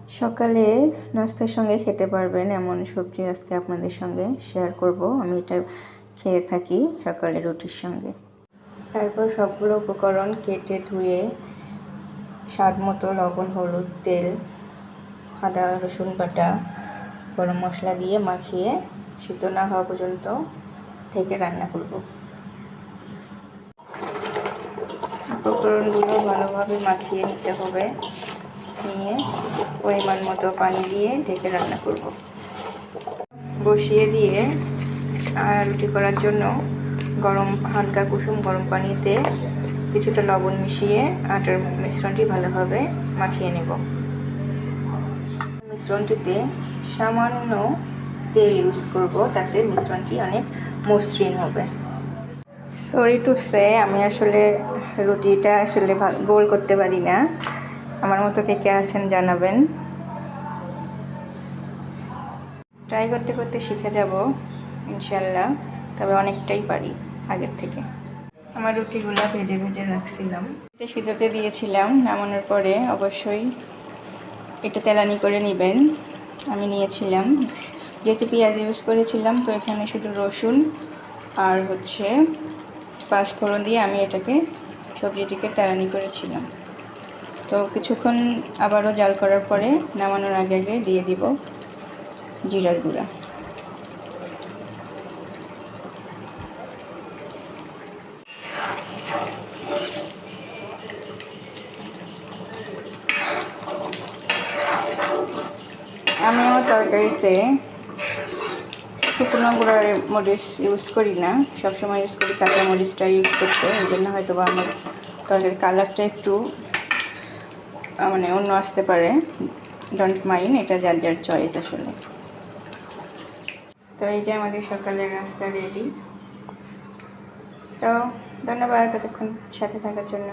সকালে নাস্তার সঙ্গে খেতে পারবেন এমন সবজি আজকে আপনাদের সঙ্গে শেয়ার করব। আমি এটা খেয়ে থাকি সকালে রুটির সঙ্গে। তারপর সবগুলো উপকরণ কেটে ধুয়ে স্বাদ মতো লবণ, হলুদ, তেল, আদা রসুন বাটা, গরম মশলা দিয়ে মাখিয়ে সিদ্ধ না হওয়া পর্যন্ত ঢেকে রান্না করব। উপকরণগুলো ভালোভাবে মাখিয়ে নিতে হবে। নিয়ে পরিমাণ মতো পানি দিয়ে ঢেকে রান্না করব। বসিয়ে দিয়ে রুটি করার জন্য হালকা কুসুম গরম পানিতে কিছুটা লবণ মিশিয়ে আটার মিশ্রণটি ভালোভাবে মাখিয়ে নেব। মিশ্রণটিতে সামান্য তেল ইউজ করব, তাতে মিশ্রণটি অনেক মসৃণ হবে। সরি টু সে, আমি আসলে রুটিটা গোল করতে পারি না। আমার মতো কে আছেন জানাবেন। ট্রাই করতে করতে শিখে যাব ইনশাল্লাহ, তবে অনেকটাই পারি আগের থেকে। আমার রুটিগুলো ভেজে ভেজে রাখছিলাম, সিদ্ধতে দিয়েছিলাম। নামানোর পরে অবশ্যই এটা তেলানি করে নেবেন। আমি নিয়েছিলাম, যেহেতু পেঁয়াজ ইউজ করেছিলাম, তো এখানে শুধু রসুন আর পাঁচফোড়ন দিয়ে আমি সবজিটিকে তেলানি করেছিলাম। তো কিছুক্ষণ আবারও জাল করার পরে নামানোর আগে দিয়ে দিব জিরার গুঁড়া। আমি আমার তরকারিতে শুকনো গুঁড়ার মরিচ ইউজ করি না, সবসময় ইউজ করি কাঁচা মরিচটা ইউজ করতে। এই জন্য হয়তো বা আমার তরকারির কালারটা একটু অন্য আসতে পারে। ডোন্ট মাইন্ড, এটা যার যার চয়েস আসলে। তো এই যে আমাদের সকালের নাস্তা রেডি। তো ধন্যবাদ এতক্ষণ সাথে থাকার জন্য।